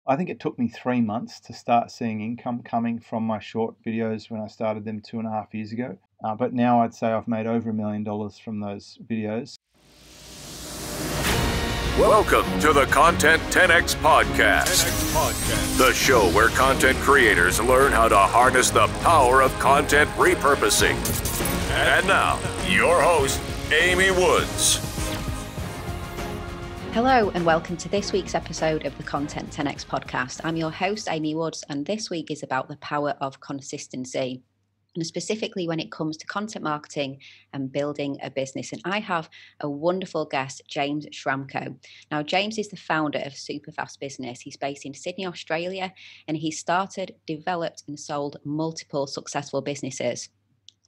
I think it took me 3 months to start seeing income coming from my short videos when I started them 2.5 years ago. But now I'd say I've made over $1 million from those videos. Welcome to the Content 10X Podcast, the show where content creators learn how to harness the power of content repurposing. And now, your host, Amy Woods. Hello and welcome to this week's episode of the Content 10X Podcast. I'm your host, Amy Woods, and this week is about the power of consistency, and specifically when it comes to content marketing and building a business. And I have a wonderful guest, James Schramko. Now, James is the founder of SuperFastBusiness. He's based in Sydney, Australia, and he started, developed, and sold multiple successful businesses.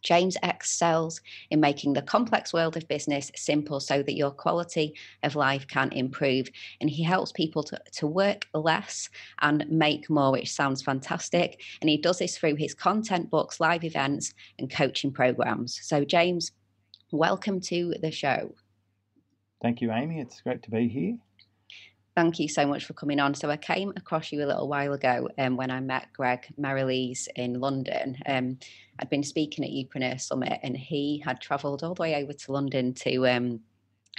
James excels in making the complex world of business simple so that your quality of life can improve. And he helps people to work less and make more, which sounds fantastic. And he does this through his content, books, live events, and coaching programs. So James, welcome to the show. Thank you, Amy. It's great to be here. Thank you so much for coming on. So I came across you a little while ago when I met Greg Merrilees in London. I'd been speaking at Upreneur Summit, and he had travelled all the way over to London to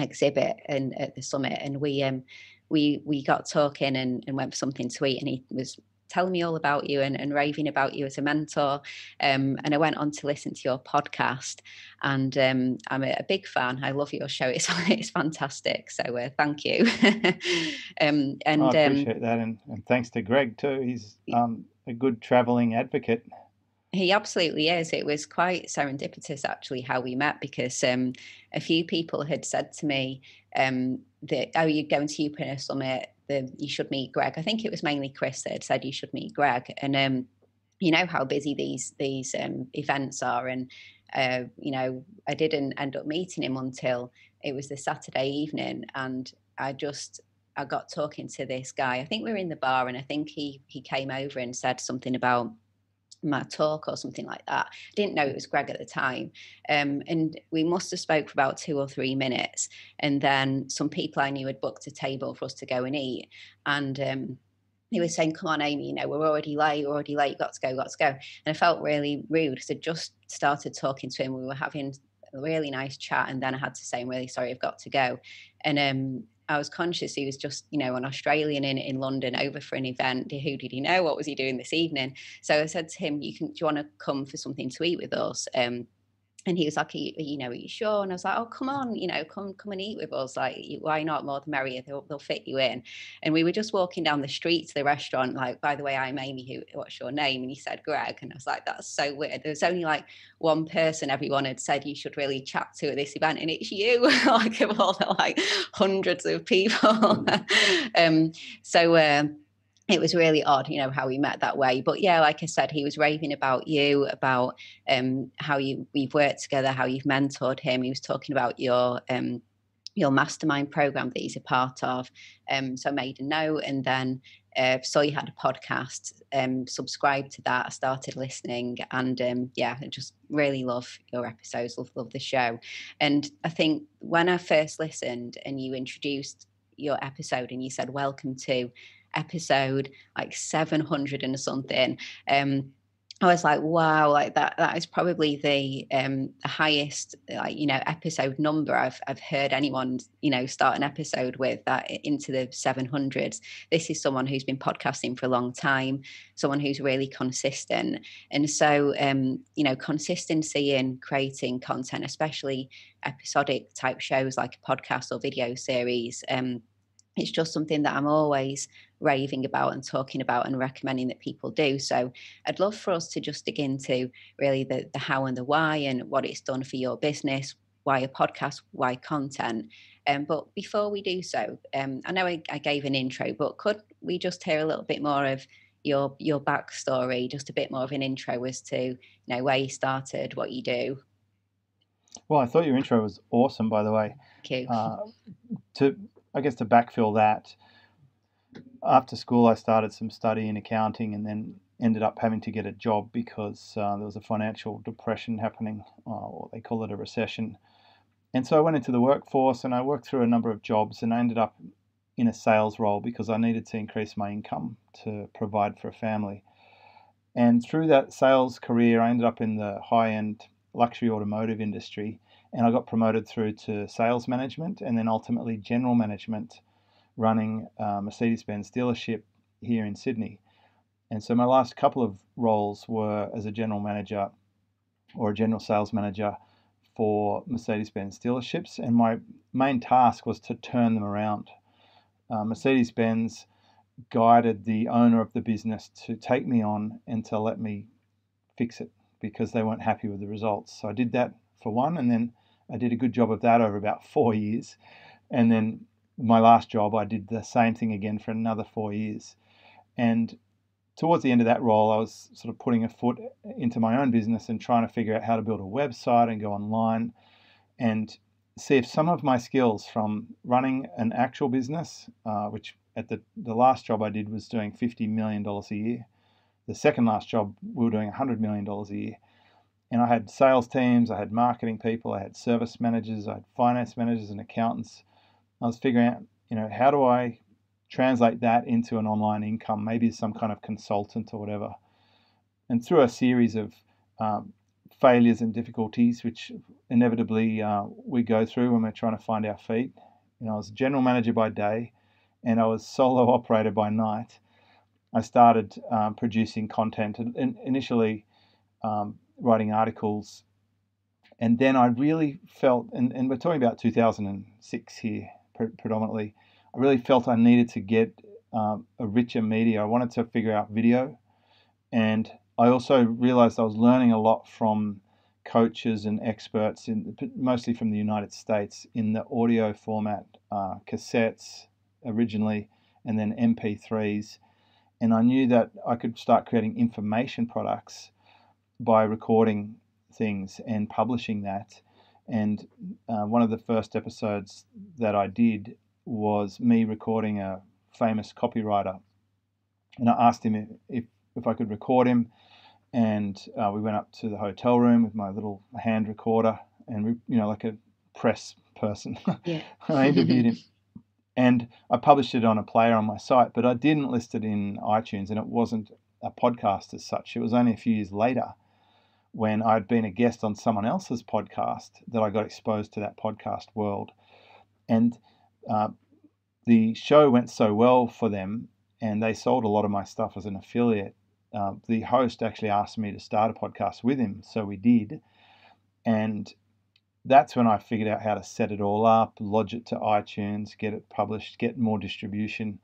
exhibit at the summit. And we got talking and went for something to eat, and he was telling me all about you and raving about you as a mentor. And I went on to listen to your podcast, and I'm a big fan. I love your show. It's fantastic. So thank you. I appreciate that. And thanks to Greg too. He's a good traveling advocate. He absolutely is. It was quite serendipitous, actually, how we met, because a few people had said to me that, oh, you're going to Upreneur Summit, you should meet Greg. I think it was mainly Chris that had said you should meet Greg. And you know how busy these events are. And, you know, I didn't end up meeting him until it was the Saturday evening. And I got talking to this guy. I think we were in the bar, and I think he came over and said something about my talk or something like that. I didn't know it was Greg at the time. And we must have spoke for about 2 or 3 minutes. And then some people I knew had booked a table for us to go and eat. And he was saying, come on, Amy, you know, we're already late, got to go. And I felt really rude because I just started talking to him. We were having a really nice chat. And then I had to say, I'm really sorry, I've got to go. And I was conscious he was just, you know, an Australian in London over for an event. Who did he know? What was he doing this evening? So I said to him, do you want to come for something to eat with us? And he was like, are you sure? And I was like, oh, come on, you know, come and eat with us. Like, why not? More the merrier. They'll fit you in. And we were just walking down the street to the restaurant. Like, by the way, I'm Amy. What's your name? And he said, Greg. And I was like, that's so weird. There was only like one person everyone had said you should really chat to at this event, and it's you. Like, of all the like hundreds of people. It was really odd, you know, how we met that way. But yeah, like I said, he was raving about you, about how we've worked together, how you've mentored him. He was talking about your mastermind program that he's a part of. So I made a note, and then saw you had a podcast, subscribed to that. I started listening, and I just really love your episodes, love the show. And I think when I first listened and you introduced your episode and you said, welcome to episode like 700 and something, I was like, wow, like that is probably the highest, like, you know, episode number I've heard anyone, you know, start an episode with, that into the 700s. This is someone who's been podcasting for a long time, someone who's really consistent. And so, you know, consistency in creating content, especially episodic type shows like a podcast or video series, it's just something that I'm always raving about and talking about and recommending that people do. So I'd love for us to just dig into really the how and the why and what it's done for your business, why a podcast, why content. But before we do so, I know I gave an intro, but could we just hear a little bit more of your backstory, just a bit more of an intro as to, you know, where you started, what you do? Well, I thought your intro was awesome, by the way. Thank you. To backfill that, after school I started some study in accounting, and then ended up having to get a job because there was a financial depression happening, or they call it a recession. And so I went into the workforce, and I worked through a number of jobs, and I ended up in a sales role because I needed to increase my income to provide for a family. And through that sales career, I ended up in the high-end luxury automotive industry, and I got promoted through to sales management and then ultimately general management, running a Mercedes-Benz dealership here in Sydney. And so my last couple of roles were as a general manager or a general sales manager for Mercedes-Benz dealerships, and my main task was to turn them around. Mercedes-Benz guided the owner of the business to take me on and to let me fix it because they weren't happy with the results. So I did that for one, and then I did a good job of that over about 4 years. And then my last job, I did the same thing again for another 4 years. And towards the end of that role, I was sort of putting a foot into my own business and trying to figure out how to build a website and go online and see if some of my skills from running an actual business, which at the last job I did was doing $50 million a year. The second last job, we were doing $100 million a year. And I had sales teams, I had marketing people, I had service managers, I had finance managers and accountants. I was figuring out, how do I translate that into an online income, maybe some kind of consultant or whatever. And through a series of failures and difficulties, which inevitably we go through when we're trying to find our feet. I was general manager by day and I was solo operator by night. I started producing content and initially writing articles. And then I really felt, and we're talking about 2006 here predominantly, I really felt I needed to get a richer media. I wanted to figure out video. And I also realized I was learning a lot from coaches and experts, mostly from the United States, in the audio format, cassettes originally, and then MP3s. And I knew that I could start creating information products by recording things and publishing that. And one of the first episodes that I did was me recording a famous copywriter. And I asked him if I could record him. And we went up to the hotel room with my little hand recorder and, like a press person. Yeah. I interviewed him. And I published it on a player on my site, but I didn't list it in iTunes, and it wasn't a podcast as such. It was only a few years later when I'd been a guest on someone else's podcast that I got exposed to that podcast world. And the show went so well for them, and they sold a lot of my stuff as an affiliate. The host actually asked me to start a podcast with him, so we did. And that's when I figured out how to set it all up, lodge it to iTunes, get it published, get more distribution.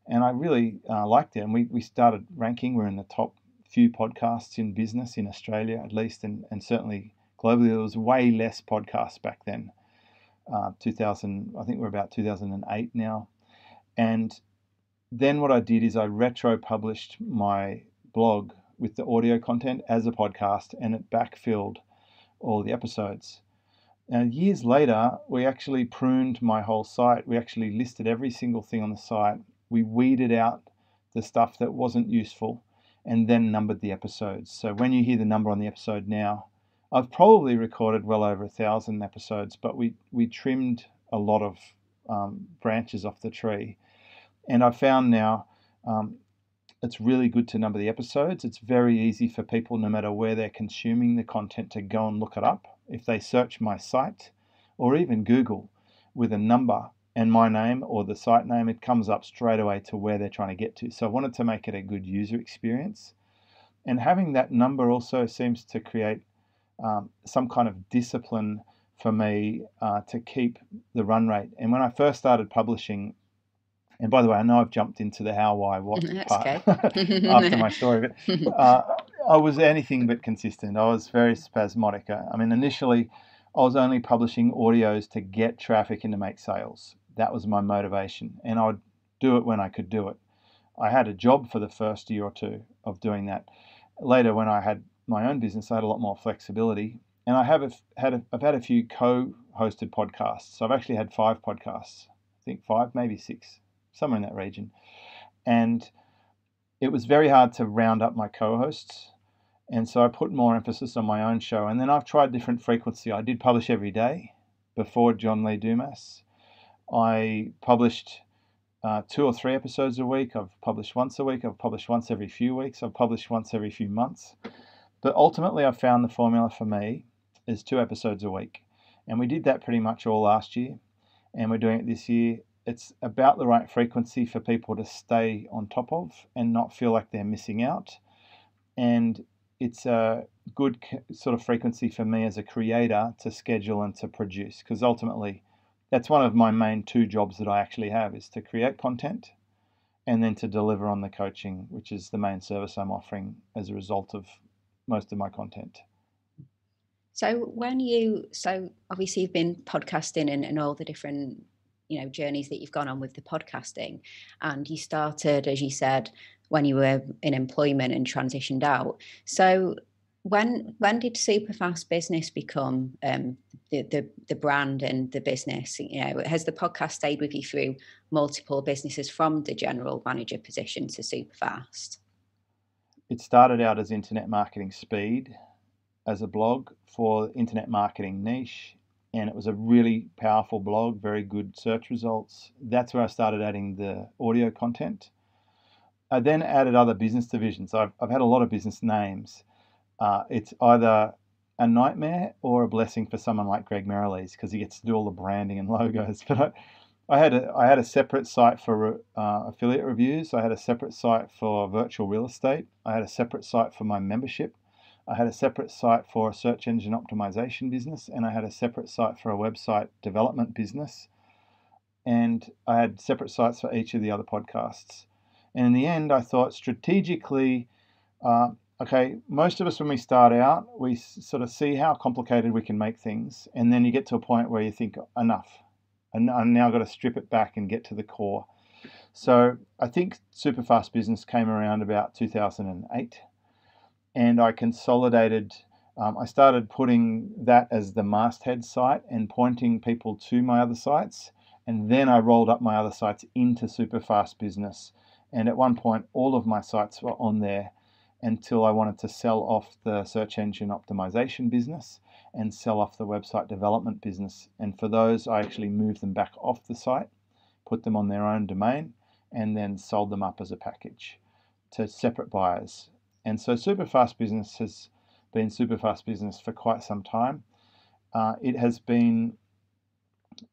And I really liked it. And we started ranking. We're in the top few podcasts in business in Australia, at least, and certainly globally. There was way less podcasts back then. 2000, I think we're about 2008 now. And then what I did is I retro published my blog with the audio content as a podcast, and it backfilled all the episodes. And years later, we actually pruned my whole site. We actually listed every single thing on the site. We weeded out the stuff that wasn't useful and then numbered the episodes. So when you hear the number on the episode now, I've probably recorded well over 1,000 episodes, but we trimmed a lot of branches off the tree. And I found now it's really good to number the episodes. It's very easy for people, no matter where they're consuming the content, to go and look it up. If they search my site or even Google with a number and my name or the site name, it comes up straight away to where they're trying to get to. So I wanted to make it a good user experience. And having that number also seems to create some kind of discipline for me to keep the run rate. And when I first started publishing, and by the way, I know I've jumped into the how, why, what part after my story, but I was anything but consistent. I was very spasmodic. I mean, initially, I was only publishing audios to get traffic and to make sales. That was my motivation, and I would do it when I could do it. I had a job for the first year or two of doing that. Later, when I had my own business, I had a lot more flexibility, and I've had a few co-hosted podcasts. So I've actually had 5 podcasts. I think 5, maybe 6, somewhere in that region. And it was very hard to round up my co-hosts. And so I put more emphasis on my own show. And then I've tried different frequency. I did publish every day before John Lee Dumas. I published 2 or 3 episodes a week. I've published once a week. I've published once every few weeks. I've published once every few months. But ultimately, I found the formula for me is 2 episodes a week. And we did that pretty much all last year. And we're doing it this year. It's about the right frequency for people to stay on top of and not feel like they're missing out. And it's a good sort of frequency for me as a creator to schedule and to produce, because ultimately that's one of my main 2 jobs that I actually have, is to create content and then to deliver on the coaching, which is the main service I'm offering as a result of most of my content. So obviously you've been podcasting and all the different, journeys that you've gone on with the podcasting, and you started, as you said, when you were in employment and transitioned out. So when did SuperFastBusiness become the brand and the business? Has the podcast stayed with you through multiple businesses from the general manager position to SuperFast? It started out as Internet Marketing Speed, as a blog for internet marketing niche, and it was a really powerful blog, very good search results. That's where I started adding the audio content. I then added other business divisions. I've had a lot of business names. It's either a nightmare or a blessing for someone like Greg Merrilees, because he gets to do all the branding and logos. But I had a separate site for affiliate reviews. I had a separate site for virtual real estate. I had a separate site for my membership. I had a separate site for a search engine optimization business, and I had a separate site for a website development business. And I had separate sites for each of the other podcasts. And in the end, I thought strategically, okay, most of us, when we start out, we sort of see how complicated we can make things. And then you get to a point where you think, enough. And I'm now got to strip it back and get to the core. So I think SuperFastBusiness came around about 2008. And I consolidated, I started putting that as the masthead site and pointing people to my other sites. And then I rolled up my other sites into SuperFastBusiness. And at one point, all of my sites were on there until I wanted to sell off the search engine optimization business and sell off the website development business. And for those, I actually moved them back off the site, put them on their own domain, and then sold them up as a package to separate buyers. And so SuperFastBusiness has been SuperFastBusiness for quite some time. It has been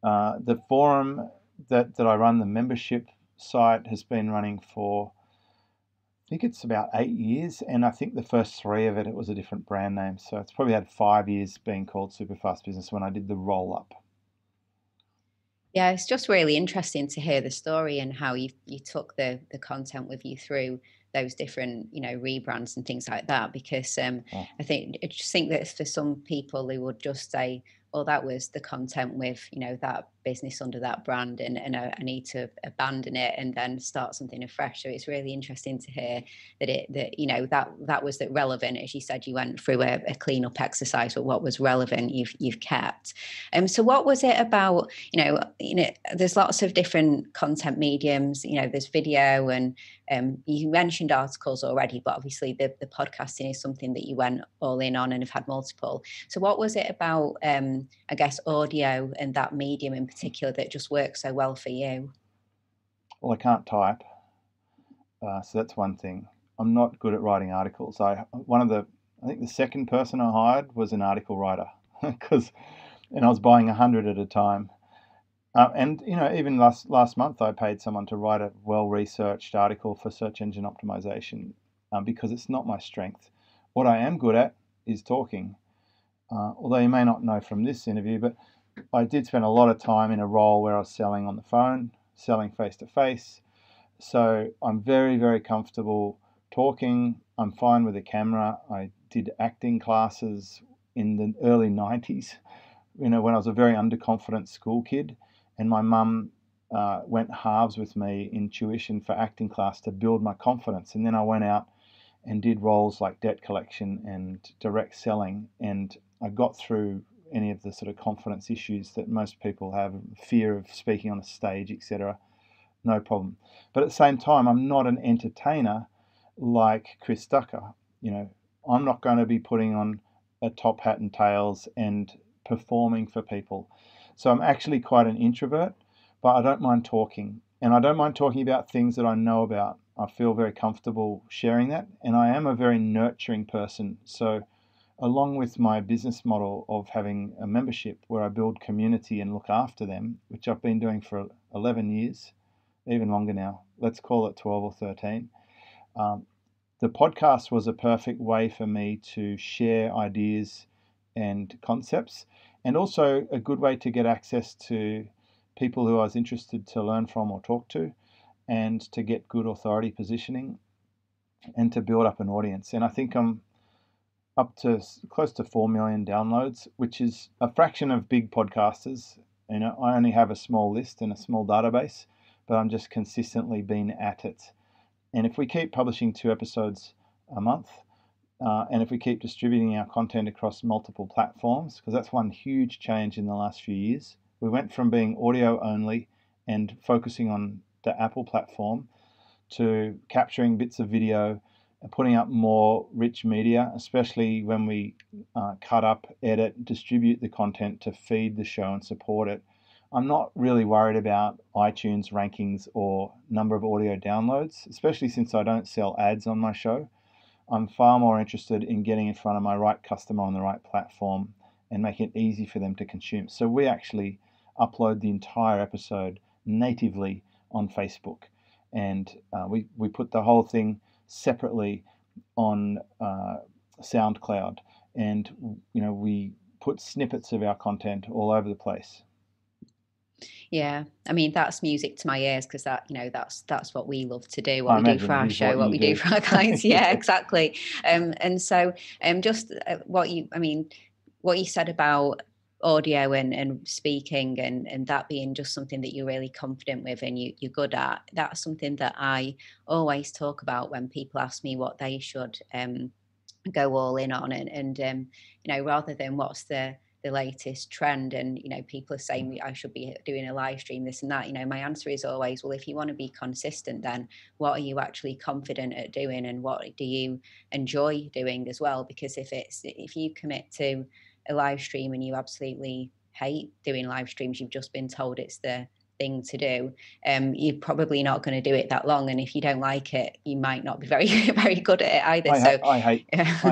the forum that I run, the membership site, has been running for, I think it's about 8 years. And I think the first 3 of it was a different brand name. So it's probably had 5 years being called SuperFastBusiness when I did the roll up. Yeah, it's just really interesting to hear the story and how you took the content with you through those different, rebrands and things like that. Because I just think that for some people, they would just say, "Oh, that was the content with, that business under that brand, and I need to abandon it and then start something afresh." So it's really interesting to hear that was that relevant. As you said, you went through a cleanup exercise, but what was relevant, you've kept. So what was it about? There's lots of different content mediums. There's video, and you mentioned articles already, but obviously the podcasting is something that you went all in on and have had multiple. So what was it about, I guess, audio and that medium in particular that just works so well for you? Well, I can't type, so that's one thing. I'm not good at writing articles. I think the second person I hired was an article writer, and I was buying 100 at a time. And even last month, I paid someone to write a well-researched article for search engine optimization, because it's not my strength. What I am good at is talking. Although you may not know from this interview, but I did spend a lot of time in a role where I was selling on the phone, selling face-to-face. So I'm very, very comfortable talking. I'm fine with a camera. I did acting classes in the early 90s, when I was a very underconfident school kid. And my mum went halves with me in tuition for acting class to build my confidence. And then I went out and did roles like debt collection and direct selling. And I got through any of the sort of confidence issues that most people have, fear of speaking on a stage, etc. No problem. But at the same time, I'm not an entertainer like Chris Ducker. I'm not going to be putting on a top hat and tails and performing for people. So I'm actually quite an introvert, but I don't mind talking. And I don't mind talking about things that I know about. I feel very comfortable sharing that. And I am a very nurturing person. So along with my business model of having a membership where I build community and look after them, which I've been doing for 11 years, even longer now, let's call it 12 or 13, the podcast was a perfect way for me to share ideas and concepts, and also a good way to get access to people who I was interested to learn from or talk to, and to get good authority positioning and to build up an audience. And I think I'm up to close to 4 million downloads, which is a fraction of big podcasters. You know, I only have a small list and a small database, but I'm just consistently been at it. And if we keep publishing 2 episodes a month, and if we keep distributing our content across multiple platforms, because that's one huge change in the last few years. We went from being audio only and focusing on the Apple platform to capturing bits of video and putting up more rich media, especially when we cut up, edit, distribute the content to feed the show and support it. I'm not really worried about iTunes rankings or number of audio downloads, especially since I don't sell ads on my show. I'm far more interested in getting in front of my right customer on the right platform and making it easy for them to consume. So we actually upload the entire episode natively on Facebook, and we put the whole thing separately on SoundCloud, and we put snippets of our content all over the place. Yeah, I mean, that's music to my ears, because that's what we love to do, what we do for our show, what we do for our clients. Yeah, exactly. And so just what you said about audio and speaking and that being just something that you're really confident with and you're good at, that's something that I always talk about when people ask me what they should go all in on, and rather than what's the latest trend, and people are saying I should be doing a live stream, this and that, my answer is always, well, if you want to be consistent, then what are you actually confident at doing, and what do you enjoy doing as well? Because if you commit to a live stream and you absolutely hate doing live streams, you've just been told it's the thing to do, you're probably not going to do it that long, and if you don't like it, you might not be very very good at it either. I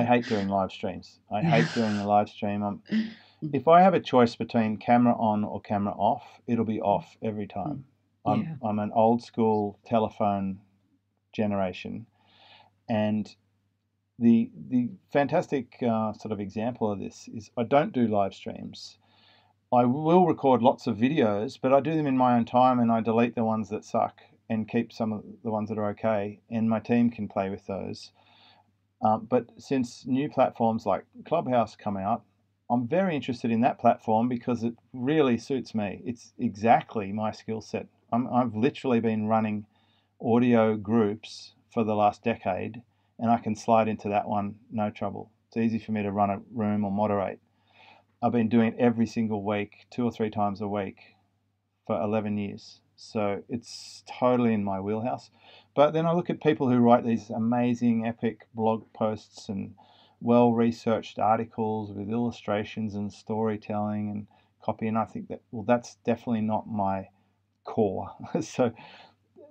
hate doing live streams. I hate doing the live stream. If I have a choice between camera on or camera off, it'll be off every time. I'm an old school telephone generation, and the fantastic sort of example of this is I don't do live streams. I will record lots of videos, but I do them in my own time, and I delete the ones that suck and keep some of the ones that are okay, and my team can play with those. But since new platforms like Clubhouse come out, I'm very interested in that platform because it really suits me. It's exactly my skill set. I've literally been running audio groups for the last decade, and I can slide into that one no trouble. It's easy for me to run a room or moderate. I've been doing it every single week, 2 or 3 times a week for 11 years. So it's totally in my wheelhouse. But then I look at people who write these amazing, epic blog posts and well-researched articles with illustrations and storytelling and copy, and I think that, well, that's definitely not my core. So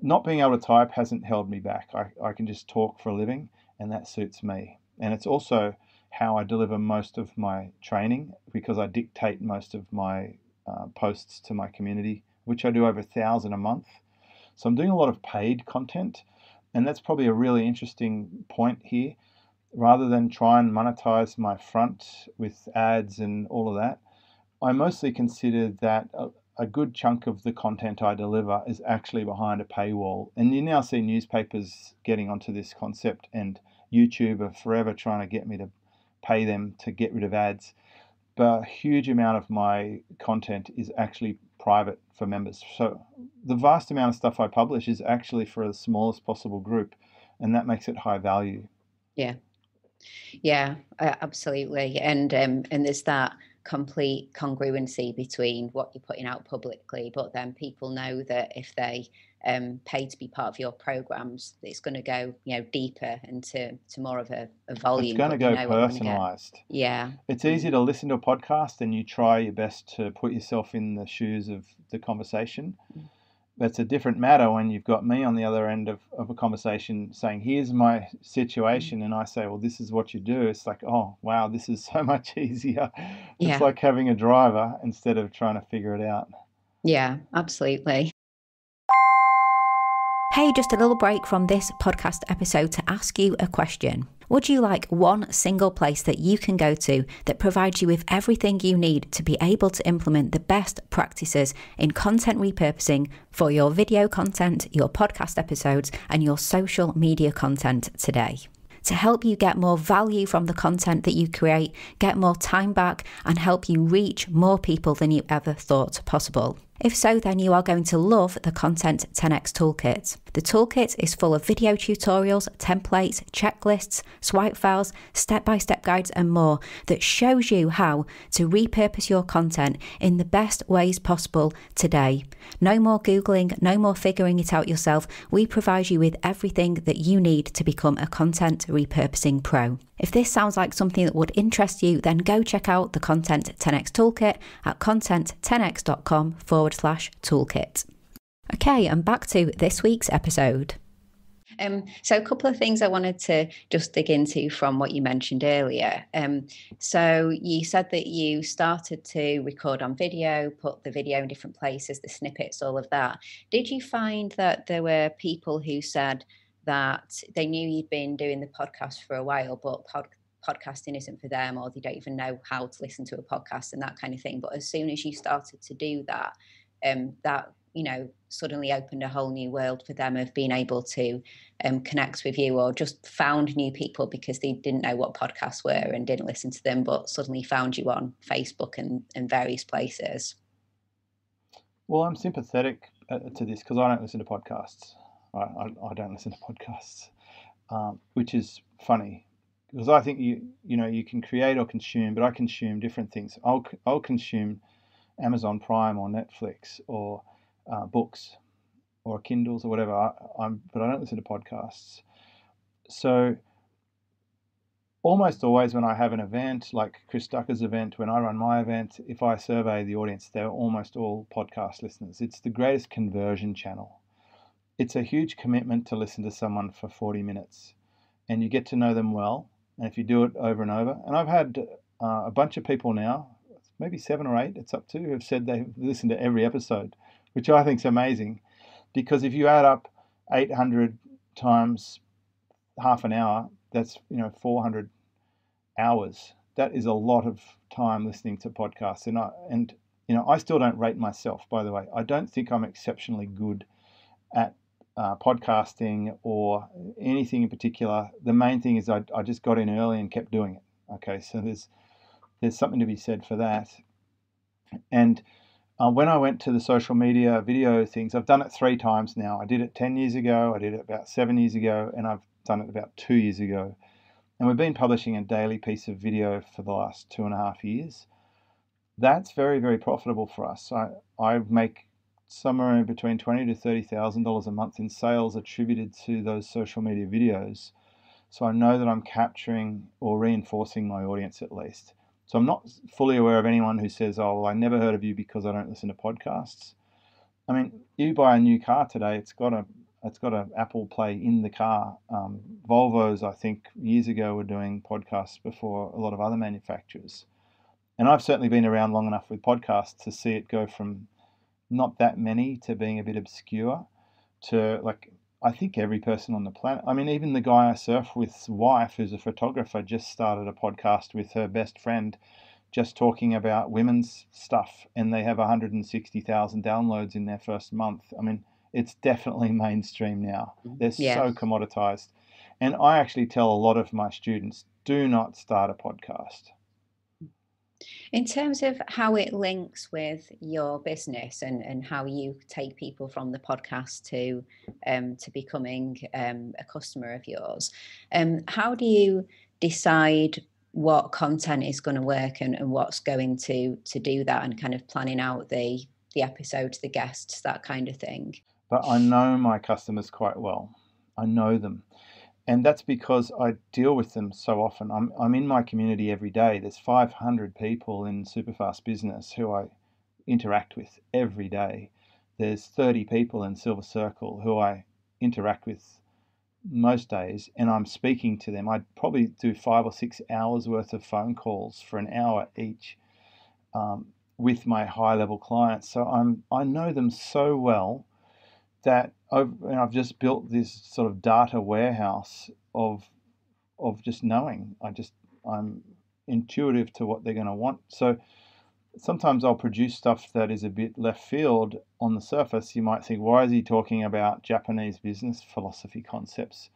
not being able to type hasn't held me back. I can just talk for a living, and that suits me. And it's also how I deliver most of my training, because I dictate most of my posts to my community, which I do over 1,000 a month. So I'm doing a lot of paid content, and that's probably a really interesting point here. Rather than try and monetize my front with ads and all of that, I mostly consider that a good chunk of the content I deliver is actually behind a paywall. And you now see newspapers getting onto this concept, and YouTube are forever trying to get me to pay them to get rid of ads. But a huge amount of my content is actually private for members. So the vast amount of stuff I publish is actually for the smallest possible group, and that makes it high value. Yeah, absolutely. And there's that complete congruency between what you're putting out publicly, but then people know that if they pay to be part of your programs, it's going to go deeper into more of a volume. It's going to go personalized. Yeah, it's easy to listen to a podcast and you try your best to put yourself in the shoes of the conversation. It's a different matter when you've got me on the other end of a conversation saying, here's my situation, and I say, well, this is what you do. It's like, oh, wow, this is so much easier. It's Yeah. like having a driver instead of trying to figure it out. Yeah, absolutely. Hey, just a little break from this podcast episode to ask you a question. Would you like one single place that you can go to that provides you with everything you need to be able to implement the best practices in content repurposing for your video content, your podcast episodes, and your social media content today? To help you get more value from the content that you create, get more time back, and help you reach more people than you ever thought possible. If so, then you are going to love the Content 10x Toolkit. The toolkit is full of video tutorials, templates, checklists, swipe files, step-by-step guides and more that shows you how to repurpose your content in the best ways possible today. No more Googling, no more figuring it out yourself. We provide you with everything that you need to become a content repurposing pro. If this sounds like something that would interest you, then go check out the Content 10x Toolkit at content10x.com/toolkit. Okay, and back to this week's episode. So a couple of things I wanted to just dig into from what you mentioned earlier. So you said that you started to record on video, put the video in different places, the snippets, all of that. Did you find that there were people who said that they knew you'd been doing the podcast for a while, but podcasting isn't for them, or they don't even know how to listen to a podcast and that kind of thing? But as soon as you started to do that, that suddenly opened a whole new world for them of being able to connect with you, or just found new people because they didn't know what podcasts were and didn't listen to them, but suddenly found you on Facebook and various places. Well, I'm sympathetic to this because I don't listen to podcasts. I don't listen to podcasts, which is funny because I think you can create or consume, but I consume different things. I'll consume Amazon Prime or Netflix or books or Kindles or whatever. But I don't listen to podcasts. So almost always when I have an event like Chris Ducker's event, when I run my event, if I survey the audience, they're almost all podcast listeners. It's the greatest conversion channel. It's a huge commitment to listen to someone for 40 minutes, and you get to know them well. And if you do it over and over, and I've had a bunch of people now, maybe 7 or 8, it's up to, who have said they've listened to every episode, which I think is amazing, because if you add up 800 times half an hour, that's 400 hours. That is a lot of time listening to podcasts, and I still don't rate myself, by the way. I don't think I'm exceptionally good at podcasting or anything in particular. The main thing is I just got in early and kept doing it. Okay, so there's something to be said for that. And when I went to the social media video things, I've done it 3 times now. I did it 10 years ago, I did it about 7 years ago, and I've done it about 2 years ago. And we've been publishing a daily piece of video for the last 2.5 years. That's very, very profitable for us. I make somewhere between $20,000 to $30,000 a month in sales attributed to those social media videos. So I know that I'm capturing or reinforcing my audience at least. So I'm not fully aware of anyone who says, oh, well, I never heard of you because I don't listen to podcasts. I mean, you buy a new car today, it's got an Apple Play in the car. Volvos, I think, years ago were doing podcasts before a lot of other manufacturers. And I've certainly been around long enough with podcasts to see it go from not that many to being a bit obscure to, like, I think every person on the planet. I mean, even the guy I surf with's wife, who's a photographer, just started a podcast with her best friend just talking about women's stuff, and they have 160,000 downloads in their first month. I mean, it's definitely mainstream now. They're so commoditized. And I actually tell a lot of my students, do not start a podcast. In terms of how it links with your business and how you take people from the podcast to becoming a customer of yours, how do you decide what content is going to work and what's going to do that, and kind of planning out the episodes, the guests, that kind of thing? But I know my customers quite well. I know them. And that's because I deal with them so often. I'm in my community every day. There's 500 people in SuperFastBusiness who I interact with every day. there's 30 people in Silver Circle who I interact with most days, and I'm speaking to them. I'd probably do 5 or 6 hours worth of phone calls for an hour each with my high-level clients. So I know them so well that I've just built this sort of data warehouse of just knowing. I'm intuitive to what they're going to want. So sometimes I'll produce stuff that is a bit left field on the surface. You might think, why is he talking about Japanese business philosophy concepts?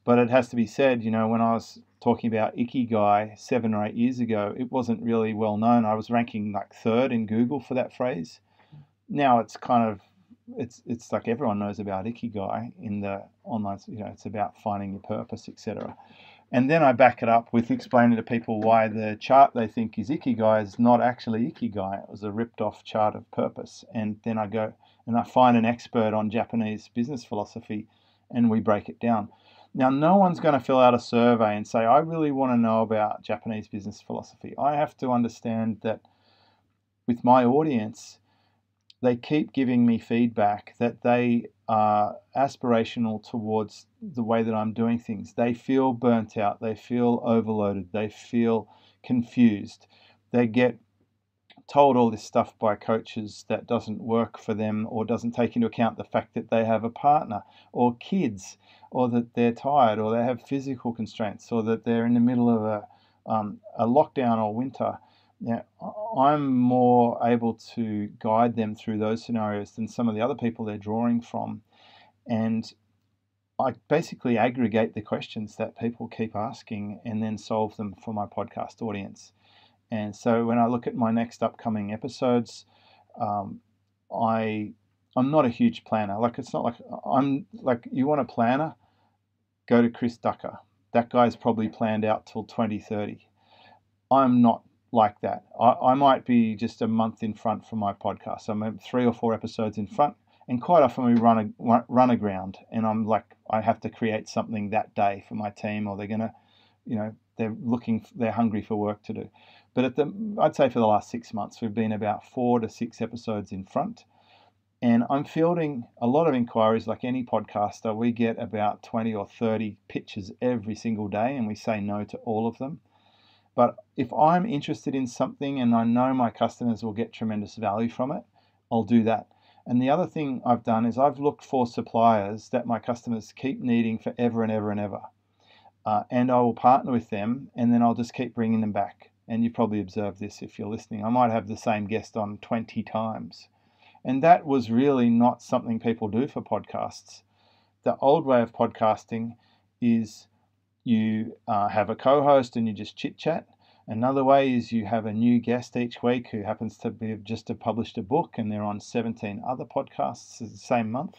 But it has to be said, when I was talking about Ikigai 7 or 8 years ago, it wasn't really well known. I was ranking like 3rd in Google for that phrase. Now it's kind of, it's like everyone knows about Ikigai in the online, it's about finding your purpose, etc. And then I back it up with explaining to people why the chart they think is Ikigai is not actually Ikigai. It was a ripped off chart of purpose. And then I go and I find an expert on Japanese business philosophy and we break it down. Now, no one's going to fill out a survey and say, I really want to know about Japanese business philosophy. I have to understand that with my audience, they keep giving me feedback that they are aspirational towards the way that I'm doing things. They feel burnt out. They feel overloaded. They feel confused. They get told all this stuff by coaches that doesn't work for them or doesn't take into account the fact that they have a partner or kids or that they're tired or they have physical constraints or that they're in the middle of a lockdown or winter. Now, I'm more able to guide them through those scenarios than some of the other people they're drawing from. And I basically aggregate the questions that people keep asking and then solve them for my podcast audience. And so when I look at my next upcoming episodes, I'm not a huge planner. Like, it's not like I'm like, you want a planner? Go to Chris Ducker. That guy's probably planned out till 2030. I'm not like that. I might be just a month in front for my podcast. I'm 3 or 4 episodes in front, and quite often we run aground, and I'm like, I have to create something that day for my team, or they're gonna, they're hungry for work to do. But I'd say for the last 6 months, we've been about 4 to 6 episodes in front, and I'm fielding a lot of inquiries. Like any podcaster, we get about 20 or 30 pitches every single day, and we say no to all of them. But if I'm interested in something and I know my customers will get tremendous value from it, I'll do that. And the other thing I've done is I've looked for suppliers that my customers keep needing forever and ever and ever. And I will partner with them, and then I'll just keep bringing them back. And you've probably observed this if you're listening. I might have the same guest on 20 times. And that was really not something people do for podcasts. The old way of podcasting is you have a co-host and you just chit-chat. Another way is you have a new guest each week who happens to be just have published a book and they're on 17 other podcasts the same month.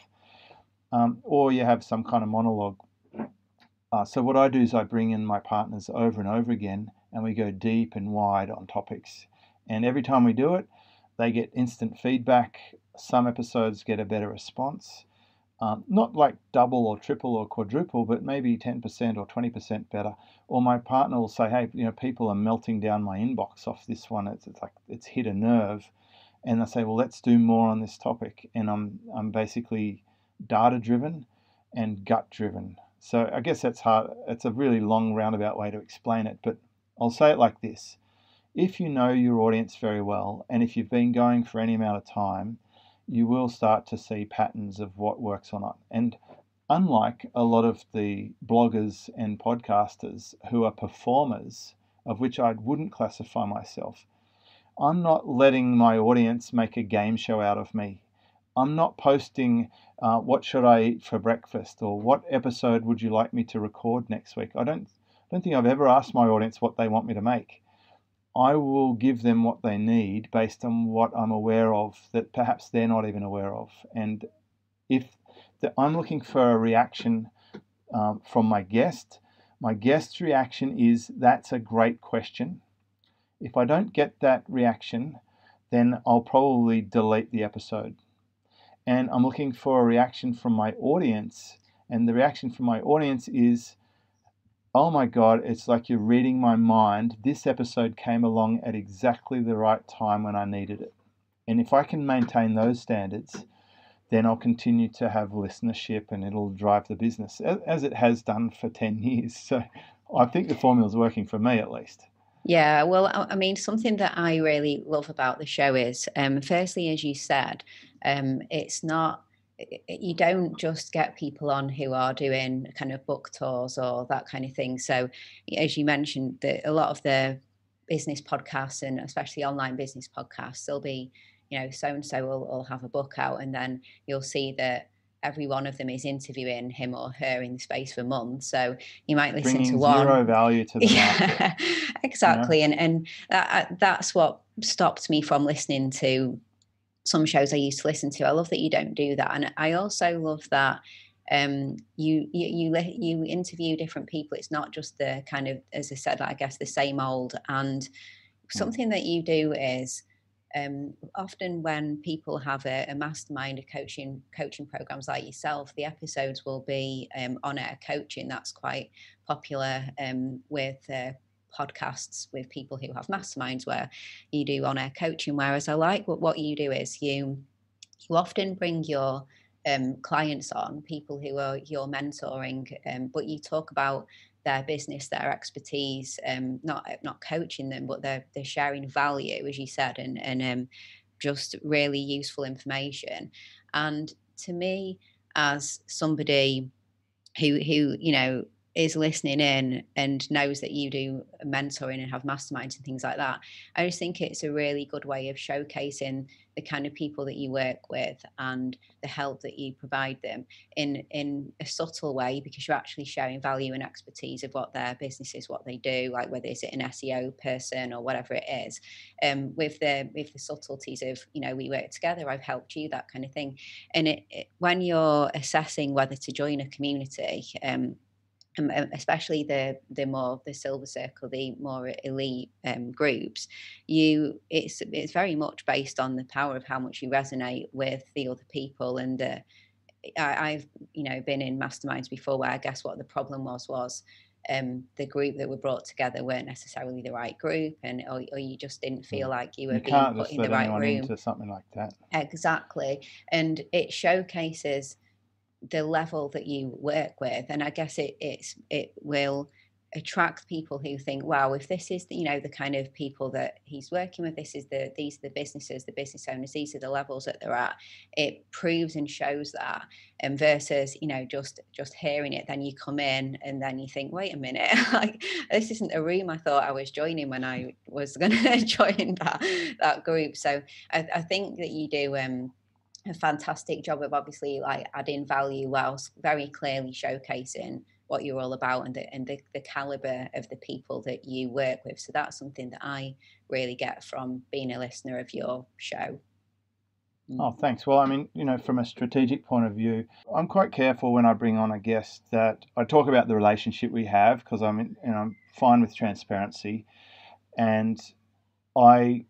Or you have some kind of monologue. So what I do is I bring in my partners over and over again, and we go deep and wide on topics. And every time we do it, they get instant feedback. Some episodes get a better response. Not like double or triple or quadruple, but maybe 10% or 20% better. Or my partner will say, hey, people are melting down my inbox off this one. It's like it's hit a nerve. And I say, well, let's do more on this topic. And I'm basically data-driven and gut-driven. So I guess that's hard. It's a really long roundabout way to explain it, but I'll say it like this. If you know your audience very well, and if you've been going for any amount of time, you will start to see patterns of what works or not. And unlike a lot of the bloggers and podcasters who are performers, of which I wouldn't classify myself, I'm not letting my audience make a game show out of me. I'm not posting what should I eat for breakfast or what episode would you like me to record next week. I don't think I've ever asked my audience what they want me to make. I will give them what they need based on what I'm aware of that perhaps they're not even aware of. And if I'm looking for a reaction from my guest's reaction is, that's a great question. If I don't get that reaction, then I'll probably delete the episode. And I'm looking for a reaction from my audience. And the reaction from my audience is, oh my God, it's like you're reading my mind. This episode came along at exactly the right time when I needed it. And if I can maintain those standards, then I'll continue to have listenership and it'll drive the business as it has done for 10 years. So I think the formula's working for me at least. Yeah, well, I mean, something that I really love about the show is, firstly, as you said, it's not, you don't just get people on who are doing kind of book tours or that kind of thing. So, as you mentioned, a lot of the business podcasts, and especially online business podcasts, there'll be, so and so will have a book out, and then you'll see that every one of them is interviewing him or her in the space for months. So you might listen Bringing to one. zero value to the market. Yeah, exactly. And that's what stopped me from listening to some shows I used to listen to. I love that you don't do that. And I also love that you interview different people. It's not just the kind of, as I said, I guess the same old. And something that you do is, often when people have a mastermind, coaching programs like yourself, the episodes will be on-air coaching. That's quite popular with podcasts with people who have masterminds, where you do on-air coaching. Whereas I like what you do is you often bring your clients on, people who are you're mentoring, but you talk about their business, their expertise, not coaching them, but they're sharing value, as you said, and just really useful information. And to me, as somebody who is listening in and knows that you do mentoring and have masterminds and things like that, I just think it's a really good way of showcasing the kind of people that you work with and the help that you provide them in a subtle way, because you're actually sharing value and expertise of what their business is, what they do, like whether it's an SEO person or whatever it is, with the subtleties of, we work together, I've helped you, that kind of thing. And when you're assessing whether to join a community, especially the silver circle, the more elite groups, it's very much based on the power of how much you resonate with the other people. And I've been in masterminds before where I guess what the problem was the group that were brought together weren't necessarily the right group, or you just didn't feel like you were being put in the right room. Into something like that. Exactly, and it showcases the level that you work with, and I guess it will attract people who think, wow, if this is the kind of people that he's working with, these are the businesses, the business owners, these are the levels that they're at. It proves and shows that, and versus just hearing it, then you come in and then you think, wait a minute, like this isn't a room I thought I was joining when I was going to join that group. So I think that you do a fantastic job of obviously like adding value whilst very clearly showcasing what you're all about and the caliber of the people that you work with. So that's something that I really get from being a listener of your show. Oh, thanks. Well, I mean, from a strategic point of view, I'm quite careful when I bring on a guest that I talk about the relationship we have, because I'm fine with transparency. And the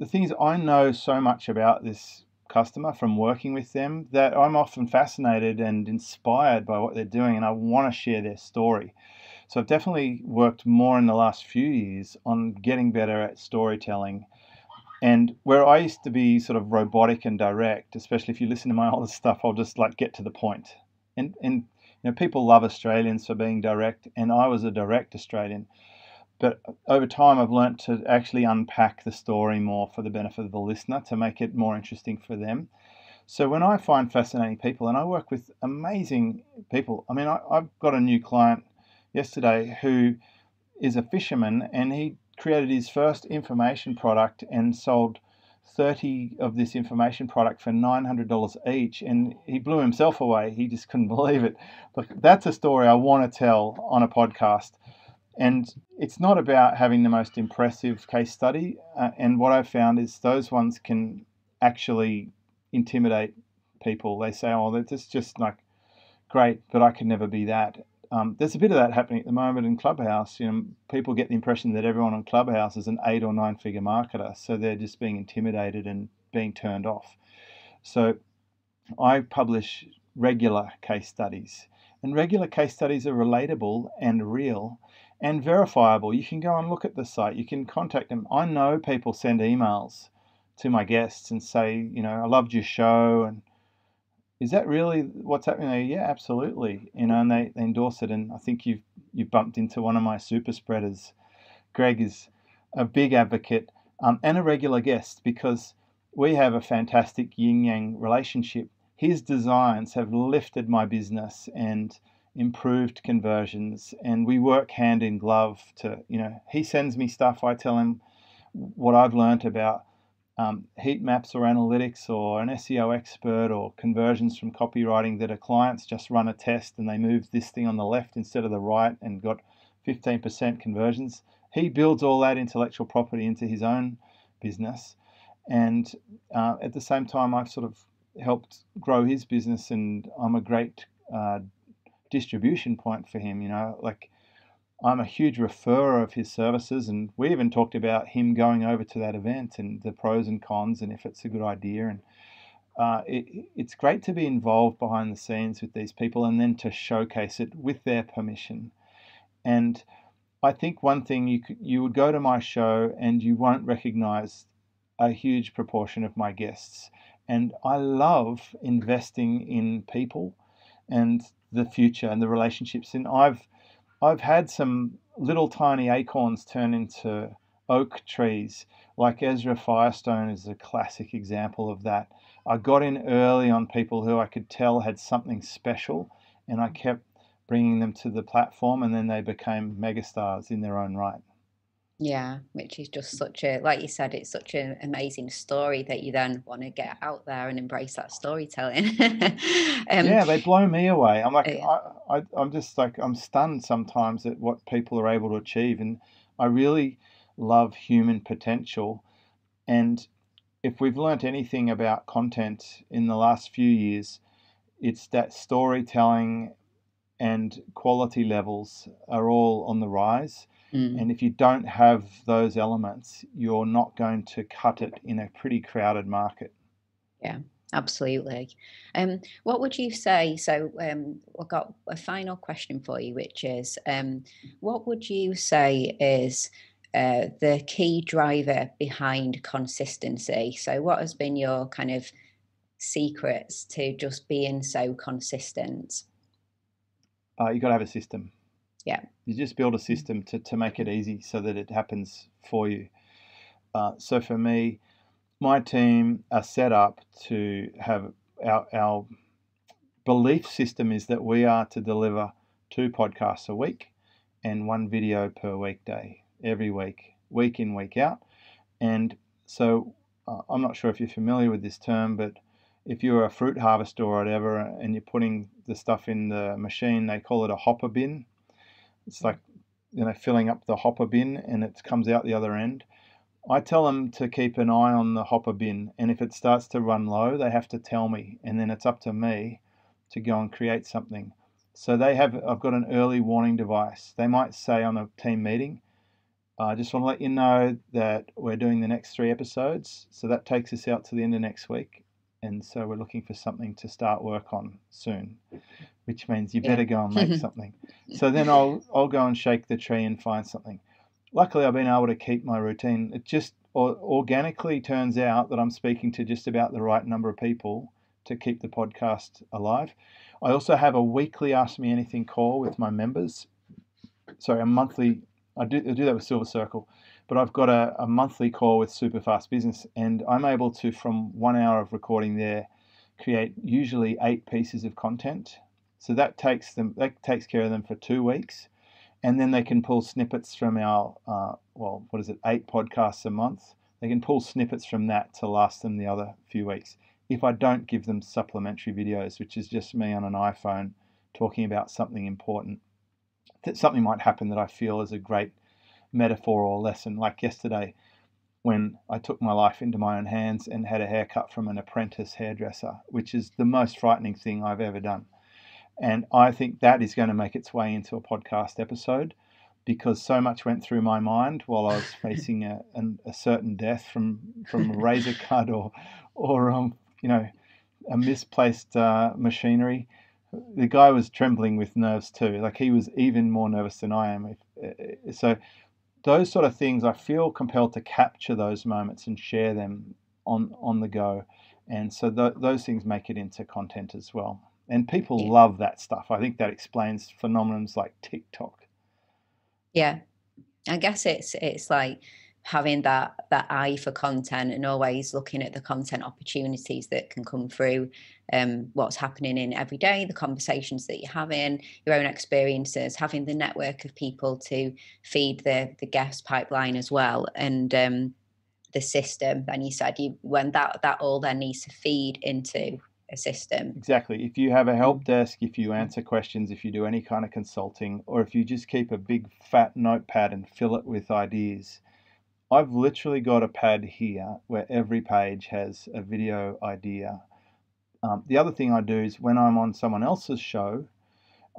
thing is, I know so much about this customer from working with them that I'm often fascinated and inspired by what they're doing, and I want to share their story. So I've definitely worked more in the last few years on getting better at storytelling. And where I used to be sort of robotic and direct, especially if you listen to my older stuff, I'll just like get to the point. And people love Australians for being direct, and I was a direct Australian. But over time, I've learnt to actually unpack the story more for the benefit of the listener to make it more interesting for them. So when I find fascinating people, and I work with amazing people, I mean, I've got a new client yesterday who is a fisherman, and he created his first information product and sold 30 of this information product for $900 each, and he blew himself away. He just couldn't believe it. Look, that's a story I want to tell on a podcast. And it's not about having the most impressive case study. And what I've found is those ones can actually intimidate people. They say, oh, that's just like great, but I can never be that. There's a bit of that happening at the moment in Clubhouse. People get the impression that everyone on Clubhouse is an 8 or 9 figure marketer. So they're just being intimidated and being turned off. So I publish regular case studies. And regular case studies are relatable and real and verifiable. You can go and look at the site. You can contact them. I know people send emails to my guests and say, I loved your show, and is that really what's happening there? Yeah, absolutely. And they endorse it. And I think you've bumped into one of my super spreaders. Greg is a big advocate and a regular guest because we have a fantastic yin-yang relationship. His designs have lifted my business and improved conversions, and we work hand in glove to, he sends me stuff, I tell him what I've learned about heat maps or analytics or an SEO expert or conversions from copywriting that a client's just run a test and they moved this thing on the left instead of the right and got 15% conversions. He builds all that intellectual property into his own business. And at the same time, I've sort of helped grow his business, and I'm a great distribution point for him. Like I'm a huge referrer of his services, and we even talked about him going over to that event and the pros and cons and if it's a good idea. And it's great to be involved behind the scenes with these people and then to showcase it with their permission. And I think one thing, you would go to my show and you won't recognize a huge proportion of my guests. And I love investing in people and the future and the relationships. And I've had some little tiny acorns turn into oak trees, like Ezra Firestone is a classic example of that. I got in early on people who I could tell had something special, and I kept bringing them to the platform, and then they became megastars in their own right. Yeah, which is just such a, like you said, it's such an amazing story that you then want to get out there and embrace that storytelling. Yeah, they blow me away. I'm like, I'm just like, I'm stunned sometimes at what people are able to achieve. And I really love human potential. And if we've learnt anything about content in the last few years, it's that storytelling and quality levels are all on the rise. And if you don't have those elements, you're not going to cut it in a pretty crowded market. Yeah, absolutely. What would you say? So I've got a final question for you, which is, what would you say is the key driver behind consistency? So what has been your kind of secrets to just being so consistent? You've got to have a system. Yeah. You just build a system to make it easy so that it happens for you. So for me, my team are set up to have our belief system is that we are to deliver 2 podcasts a week and 1 video per weekday, every week, week in, week out. And so I'm not sure if you're familiar with this term, but if you're a fruit harvester or whatever and you're putting the stuff in the machine, they call it a hopper bin. It's like, filling up the hopper bin and it comes out the other end. I tell them to keep an eye on the hopper bin, and if it starts to run low, they have to tell me, and then it's up to me to go and create something. So I've got an early warning device. They might say on a team meeting, I just want to let you know that we're doing the next 3 episodes. So that takes us out to the end of next week. And so we're looking for something to start work on soon, which means you better go and make something. So then I'll go and shake the tree and find something. Luckily, I've been able to keep my routine. It just organically turns out that I'm speaking to just about the right number of people to keep the podcast alive. I also have a weekly Ask Me Anything call with my members. Sorry, a monthly. I do that with Silver Circle, but I've got a monthly call with SuperFastBusiness, and I'm able to, from 1 hour of recording there, create usually 8 pieces of content. So that takes care of them for 2 weeks. And then they can pull snippets from our, 8 podcasts a month. They can pull snippets from that to last them the other few weeks. If I don't give them supplementary videos, which is just me on an iPhone talking about something important, that something might happen that I feel is a great metaphor or lesson. Like yesterday, when I took my life into my own hands and had a haircut from an apprentice hairdresser, which is the most frightening thing I've ever done. And I think that is going to make its way into a podcast episode because so much went through my mind while I was facing a certain death from a razor cut or a misplaced machinery. The guy was trembling with nerves too. Like he was even more nervous than I am. So those sort of things, I feel compelled to capture those moments and share them on the go. And so those things make it into content as well. And people love that stuff. I think that explains phenomenons like TikTok. Yeah, I guess it's like having that eye for content and always looking at the content opportunities that can come through what's happening in every day, the conversations that you're having, your own experiences, having the network of people to feed the guest pipeline as well, and the system. Then you said when that all then needs to feed into a system. Exactly. If you have a help desk, if you answer questions, if you do any kind of consulting, or if you just keep a big fat notepad and fill it with ideas. I've literally got a pad here where every page has a video idea. The other thing I do is when I'm on someone else's show,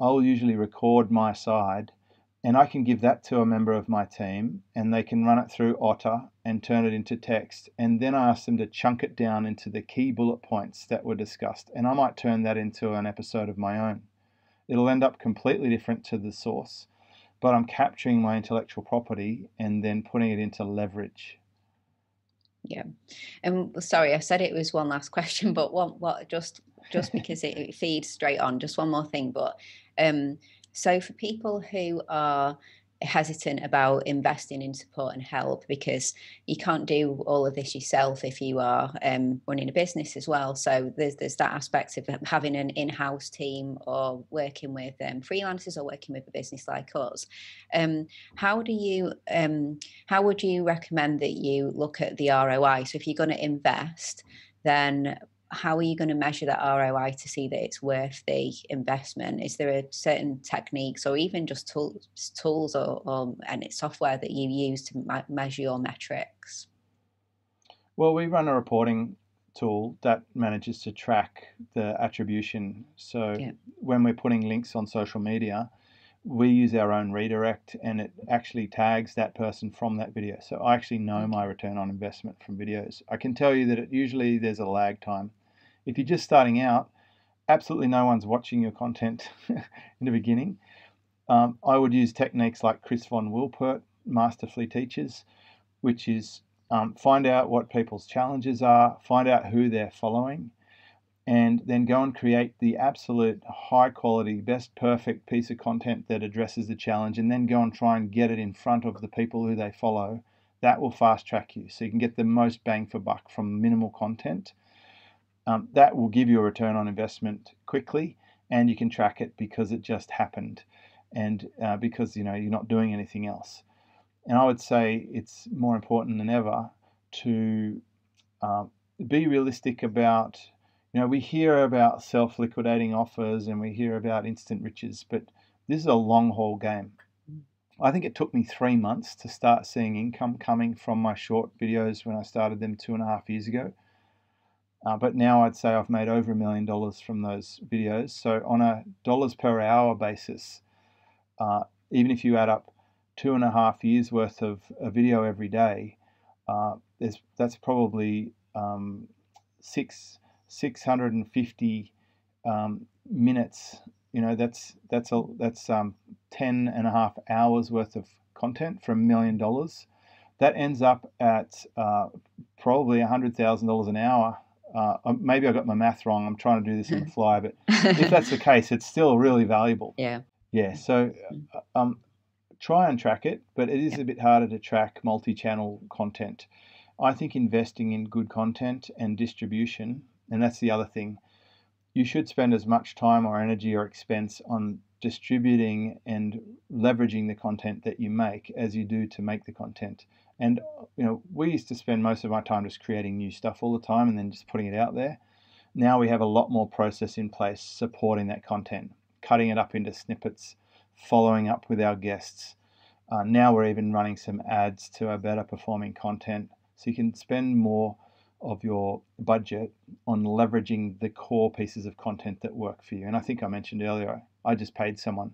I'll usually record my side, and I can give that to a member of my team, and they can run it through Otter and turn it into text. And then I ask them to chunk it down into the key bullet points that were discussed. And I might turn that into an episode of my own. It'll end up completely different to the source, but I'm capturing my intellectual property and then putting it into leverage. Yeah. And sorry, I said it was one last question, but what just because it feeds straight on, just one more thing. But so for people who are hesitant about investing in support and help, because you can't do all of this yourself if you are running a business as well. So there's that aspect of having an in-house team or working with freelancers or working with a business like us. How would you recommend that you look at the ROI? So if you're going to invest, then how are you going to measure that ROI to see that it's worth the investment? Is there a certain techniques or even just tools or any software that you use to measure your metrics? Well, we run a reporting tool that manages to track the attribution. So when we're putting links on social media, we use our own redirect, and it actually tags that person from that video. So I actually know my return on investment from videos. I can tell you that usually there's a lag time. If you're just starting out, absolutely no one's watching your content in the beginning. I would use techniques like Chris von Wilpert masterfully teaches, which is find out what people's challenges are, find out who they're following, and then go and create the absolute high quality, best perfect piece of content that addresses the challenge, and then go and try and get it in front of the people who they follow. That will fast track you so you can get the most bang for buck from minimal content. That will give you a return on investment quickly, and you can track it because it just happened, and because you're not doing anything else. And I would say it's more important than ever to be realistic about. We hear about self-liquidating offers and we hear about instant riches, but this is a long-haul game. I think it took me 3 months to start seeing income coming from my short videos when I started them 2.5 years ago. But now I'd say I've made over $1 million from those videos. So on a dollars per hour basis, even if you add up 2.5 years worth of a video every day, that's probably 650 minutes. That's 10.5 hours worth of content for $1 million. That ends up at probably $100,000 an hour. Maybe I got my math wrong. I'm trying to do this on the fly, but if that's the case, it's still really valuable. Yeah. So try and track it, but it is a bit harder to track multi-channel content. I think investing in good content and distribution, and that's the other thing, you should spend as much time or energy or expense on distributing and leveraging the content that you make as you do to make the content. And we used to spend most of our time just creating new stuff all the time and then just putting it out there. Now we have a lot more process in place supporting that content, cutting it up into snippets, following up with our guests. Now we're even running some ads to our better performing content, so you can spend more of your budget on leveraging the core pieces of content that work for you. And I think I mentioned earlier, I just paid someone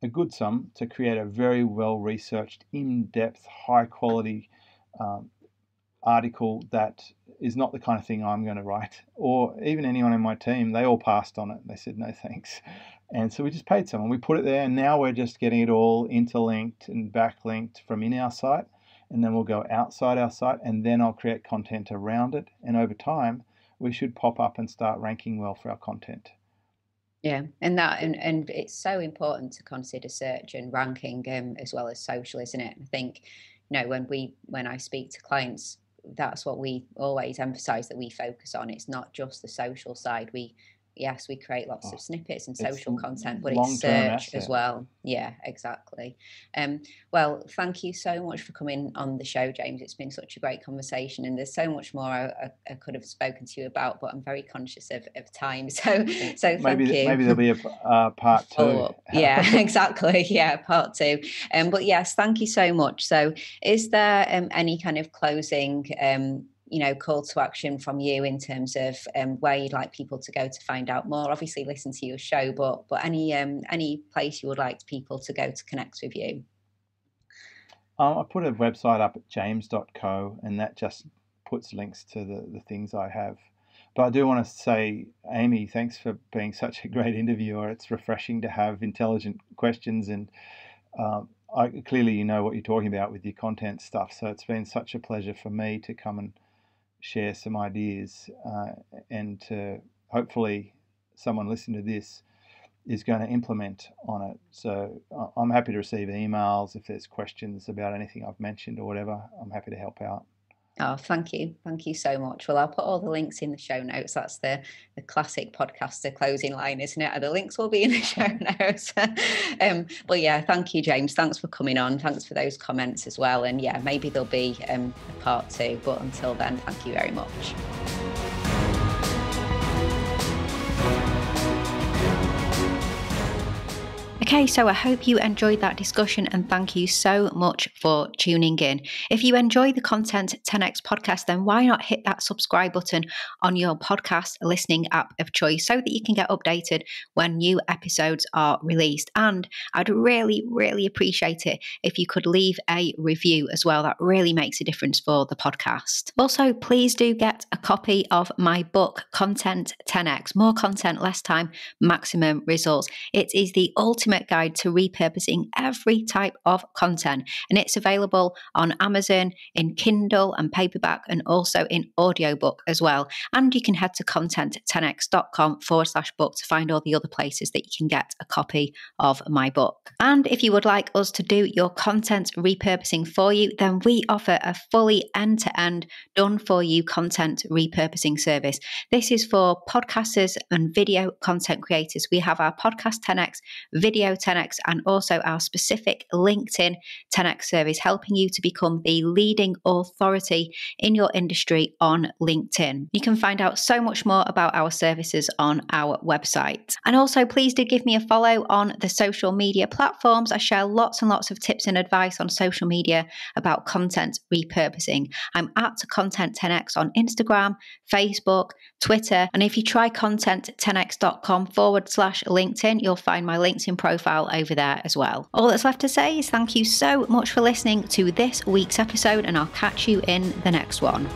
a good sum to create a very well-researched, in-depth, high-quality article that is not the kind of thing I'm going to write, or even anyone in my team. They all passed on it. They said, no thanks. And so we just paid someone. We put it there, and now we're just getting it all interlinked and backlinked from in our site. And then we'll go outside our site, and then I'll create content around it. And over time, we should pop up and start ranking well for our content. Yeah, and it's so important to consider search and ranking as well as social, isn't it? I think, when I speak to clients, that's what we always emphasize, that we focus on. It's not just the social side. We create lots of snippets and social content, but it's search as well. Yeah, exactly. Well, thank you so much for coming on the show, James. It's been such a great conversation, and there's so much more I could have spoken to you about, but I'm very conscious of time. So thank you. Maybe there'll be a part 2. Yeah, exactly. Yeah, part 2. But yes, thank you so much. So is there any kind of closing call to action from you in terms of where you'd like people to go to find out more? Obviously listen to your show, but any place you would like people to go to connect with you? I put a website up at james.co, and that just puts links to the things I have. But I do want to say, Amy, thanks for being such a great interviewer. It's refreshing to have intelligent questions, and clearly you know what you're talking about with your content stuff. So it's been such a pleasure for me to come and share some ideas, and to hopefully someone listening to this is going to implement on it. So I'm happy to receive emails if there's questions about anything I've mentioned or whatever. I'm happy to help out. Oh, thank you so much. Well, I'll put all the links in the show notes. That's the classic podcaster closing line, isn't it? The links will be in the show notes. But yeah, thank you, James. Thanks for coming on. Thanks for those comments as well. And yeah, maybe there'll be a part 2. But until then, thank you very much. Okay, so I hope you enjoyed that discussion, and thank you so much for tuning in. If you enjoy the Content 10X podcast, then why not hit that subscribe button on your podcast listening app of choice so that you can get updated when new episodes are released. And I'd really, really appreciate it if you could leave a review as well. That really makes a difference for the podcast. Also, please do get a copy of my book, Content 10X, More Content, Less Time, Maximum Results. It is the ultimate guide to repurposing every type of content, and it's available on Amazon in Kindle and paperback, and also in audiobook as well. And you can head to content10x.com/book to find all the other places that you can get a copy of my book. And if you would like us to do your content repurposing for you, then we offer a fully end-to-end done for you content repurposing service. This is for podcasters and video content creators. We have our Podcast 10X, Video 10X, and also our specific LinkedIn 10X service, helping you to become the leading authority in your industry on LinkedIn. You can find out so much more about our services on our website. And also, please do give me a follow on the social media platforms. I share lots and lots of tips and advice on social media about content repurposing. I'm at Content 10X on Instagram, Facebook, Twitter, and if you try content10x.com/LinkedIn, you'll find my LinkedIn profile over there as well. All that's left to say is thank you so much for listening to this week's episode, and I'll catch you in the next one.